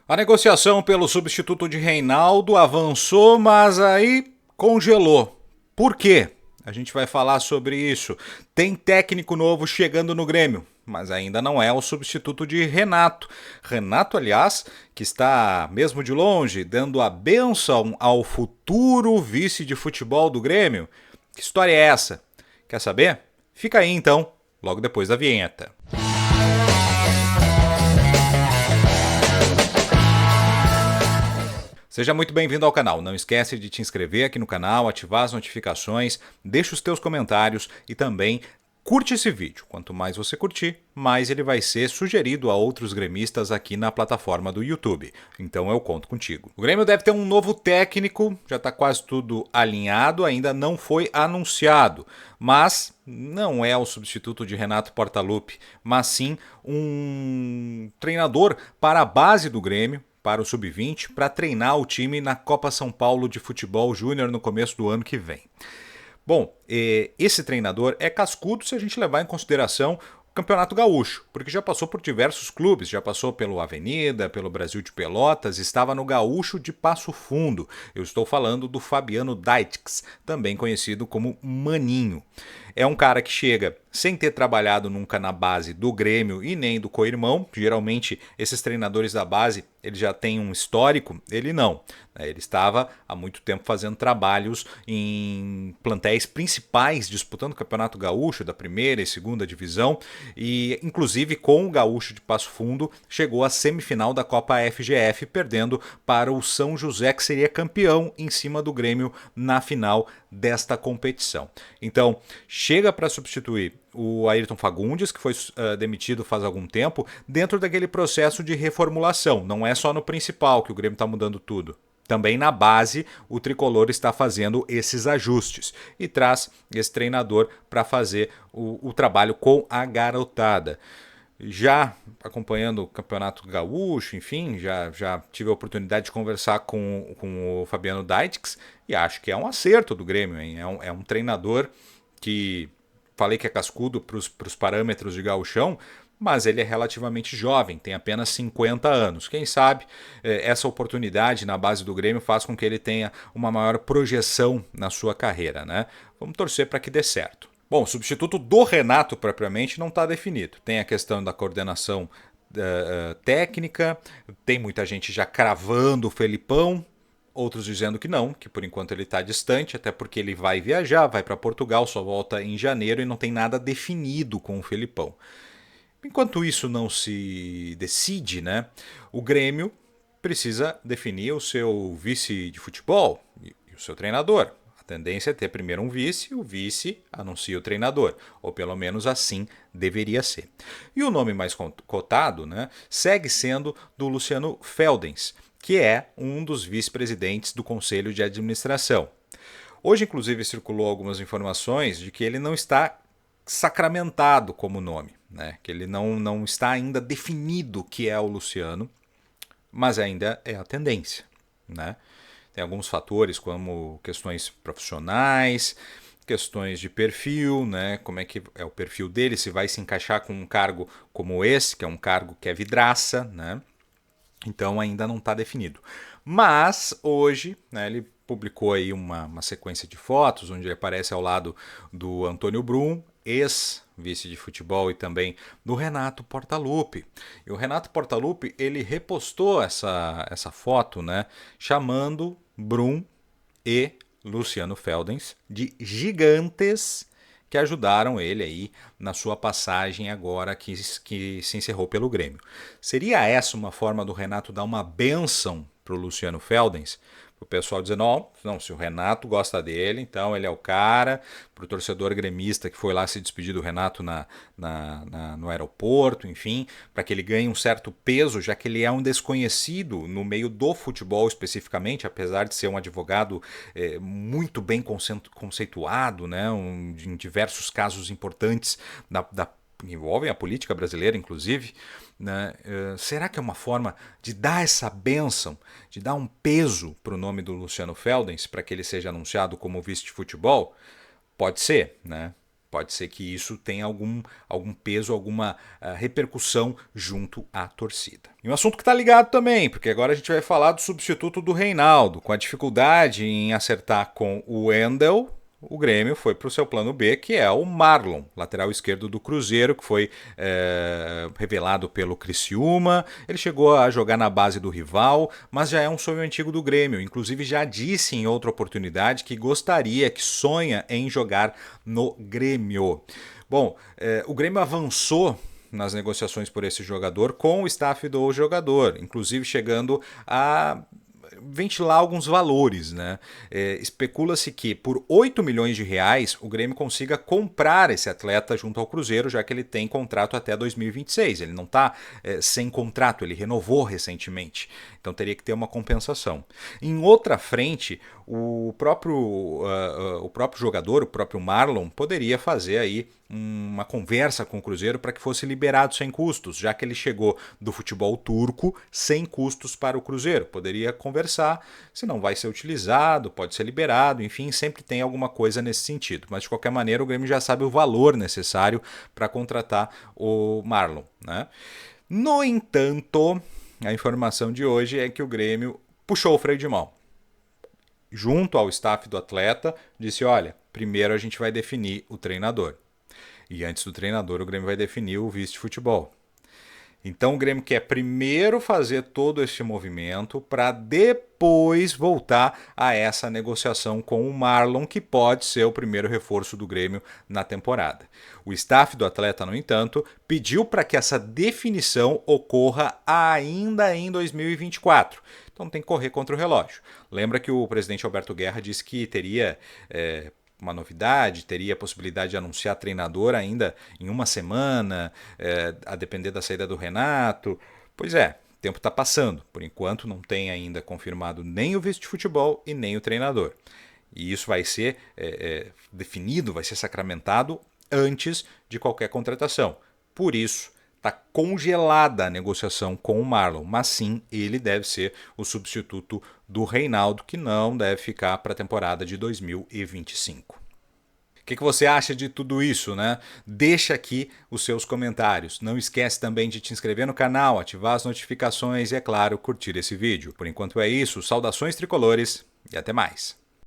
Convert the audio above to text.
A negociação pelo substituto de Reinaldo avançou, mas aí congelou. Por quê? A gente vai falar sobre isso. Tem técnico novo chegando no Grêmio, mas ainda não é o substituto de Renato. Renato, aliás, que está, mesmo de longe, dando a bênção ao futuro vice de futebol do Grêmio. Que história é essa? Quer saber? Fica aí então, logo depois da vinheta. Seja muito bem-vindo ao canal. Não esquece de te inscrever aqui no canal, ativar as notificações, deixa os teus comentários e também curte esse vídeo. Quanto mais você curtir, mais ele vai ser sugerido a outros gremistas aqui na plataforma do YouTube. Então eu conto contigo. O Grêmio deve ter um novo técnico, já está quase tudo alinhado, ainda não foi anunciado, mas não é o substituto de Renato Portaluppi, mas sim um treinador para a base do Grêmio, para o Sub-20, para treinar o time na Copa São Paulo de Futebol Júnior no começo do ano que vem. Bom, esse treinador é cascudo se a gente levar em consideração o Campeonato Gaúcho, porque já passou por diversos clubes, já passou pelo Avenida, pelo Brasil de Pelotas, estava no Gaúcho de Passo Fundo. Eu estou falando do Fabiano Daitx, também conhecido como Maninho. É um cara que chega sem ter trabalhado nunca na base do Grêmio e nem do co-irmão. Geralmente esses treinadores da base, ele já tem um histórico, ele não. Ele estava há muito tempo fazendo trabalhos em plantéis principais, disputando o Campeonato Gaúcho da primeira e segunda divisão e inclusive com o Gaúcho de Passo Fundo chegou à semifinal da Copa FGF, perdendo para o São José, que seria campeão em cima do Grêmio na final desta competição. Então, chega para substituir o Ayrton Fagundes, que foi demitido faz algum tempo, dentro daquele processo de reformulação. Não é só no principal que o Grêmio está mudando tudo. Também na base, o Tricolor está fazendo esses ajustes e traz esse treinador para fazer o trabalho com a garotada. Já acompanhando o Campeonato Gaúcho, enfim, já tive a oportunidade de conversar com o Fabiano Daitx e acho que é um acerto do Grêmio, hein? É um treinador que falei que é cascudo para os parâmetros de gauchão, mas ele é relativamente jovem, tem apenas 50 anos. Quem sabe essa oportunidade na base do Grêmio faz com que ele tenha uma maior projeção na sua carreira, né? Vamos torcer para que dê certo. Bom, o substituto do Renato propriamente não está definido. Tem a questão da coordenação técnica, tem muita gente já cravando o Felipão, outros dizendo que não, que por enquanto ele está distante, até porque ele vai viajar, vai para Portugal, só volta em janeiro e não tem nada definido com o Felipão. Enquanto isso não se decide, né, o Grêmio precisa definir o seu vice de futebol e o seu treinador. A tendência é ter primeiro um vice, o vice anuncia o treinador, ou pelo menos assim deveria ser. E o nome mais cotado, né, segue sendo do Luciano Feldens, que é um dos vice-presidentes do Conselho de Administração. Hoje, inclusive, circulou algumas informações de que ele não está sacramentado como nome, né? Que ele não está ainda definido o que é o Luciano, mas ainda é a tendência, né? Tem alguns fatores como questões profissionais, questões de perfil, né? Como é que é o perfil dele, se vai se encaixar com um cargo como esse, que é um cargo que é vidraça, né? Então ainda não está definido. Mas hoje, né, ele publicou aí uma sequência de fotos onde ele aparece ao lado do Antônio Brum, ex-vice de futebol, e também do Renato Portaluppi. E o Renato Portaluppi, ele repostou essa foto, né, chamando Brum e Luciano Feldens de gigantes que ajudaram ele aí na sua passagem agora que se encerrou pelo Grêmio. Seria essa uma forma do Renato dar uma bênção para o Luciano Feldens? O pessoal dizendo, não, se o Renato gosta dele, então ele é o cara. Para o torcedor gremista que foi lá se despedir do Renato no aeroporto, enfim, para que ele ganhe um certo peso, já que ele é um desconhecido no meio do futebol especificamente, apesar de ser um advogado muito bem conceituado, né, em diversos casos importantes que envolvem a política brasileira, inclusive. Né? Será que é uma forma de dar essa bênção, de dar um peso para o nome do Luciano Feldens, para que ele seja anunciado como vice de futebol? Pode ser, né? Pode ser que isso tenha algum peso, alguma repercussão junto à torcida. E um assunto que está ligado também, porque agora a gente vai falar do substituto do Reinaldo. Com a dificuldade em acertar com o Wendel, o Grêmio foi para o seu plano B, que é o Marlon, lateral esquerdo do Cruzeiro, que foi revelado pelo Criciúma. Ele chegou a jogar na base do rival, mas já é um sonho antigo do Grêmio. Inclusive já disse em outra oportunidade que gostaria, que sonha em jogar no Grêmio. Bom, o Grêmio avançou nas negociações por esse jogador com o staff do jogador, inclusive chegando a ventilar alguns valores, né? Especula-se que por 8 milhões de reais o Grêmio consiga comprar esse atleta junto ao Cruzeiro, já que ele tem contrato até 2026. Ele não está sem contrato, ele renovou recentemente. Então teria que ter uma compensação. Em outra frente, o próprio jogador, o próprio Marlon, poderia fazer aí uma conversa com o Cruzeiro para que fosse liberado sem custos, já que ele chegou do futebol turco sem custos para o Cruzeiro. Poderia conversar, se não vai ser utilizado, pode ser liberado, enfim, sempre tem alguma coisa nesse sentido. Mas de qualquer maneira o Grêmio já sabe o valor necessário para contratar o Marlon, né? No entanto, a informação de hoje é que o Grêmio puxou o freio de mão. Junto ao staff do atleta, disse: olha, primeiro a gente vai definir o treinador. E antes do treinador, o Grêmio vai definir o vice de futebol. Então o Grêmio quer primeiro fazer todo esse movimento para depois voltar a essa negociação com o Marlon, que pode ser o primeiro reforço do Grêmio na temporada. O staff do atleta, no entanto, pediu para que essa definição ocorra ainda em 2024. Então tem que correr contra o relógio. Lembra que o presidente Alberto Guerra disse que teria uma novidade, teria a possibilidade de anunciar treinador ainda em uma semana, a depender da saída do Renato. Pois é, o tempo está passando. Por enquanto não tem ainda confirmado nem o vice de futebol e nem o treinador. E isso vai ser definido, vai ser sacramentado antes de qualquer contratação. Por isso, está congelada a negociação com o Marlon, mas sim, ele deve ser o substituto do Reinaldo, que não deve ficar para a temporada de 2025. O que você acha de tudo isso, né? Deixa aqui os seus comentários. Não esquece também de te inscrever no canal, ativar as notificações e, é claro, curtir esse vídeo. Por enquanto é isso, saudações tricolores e até mais.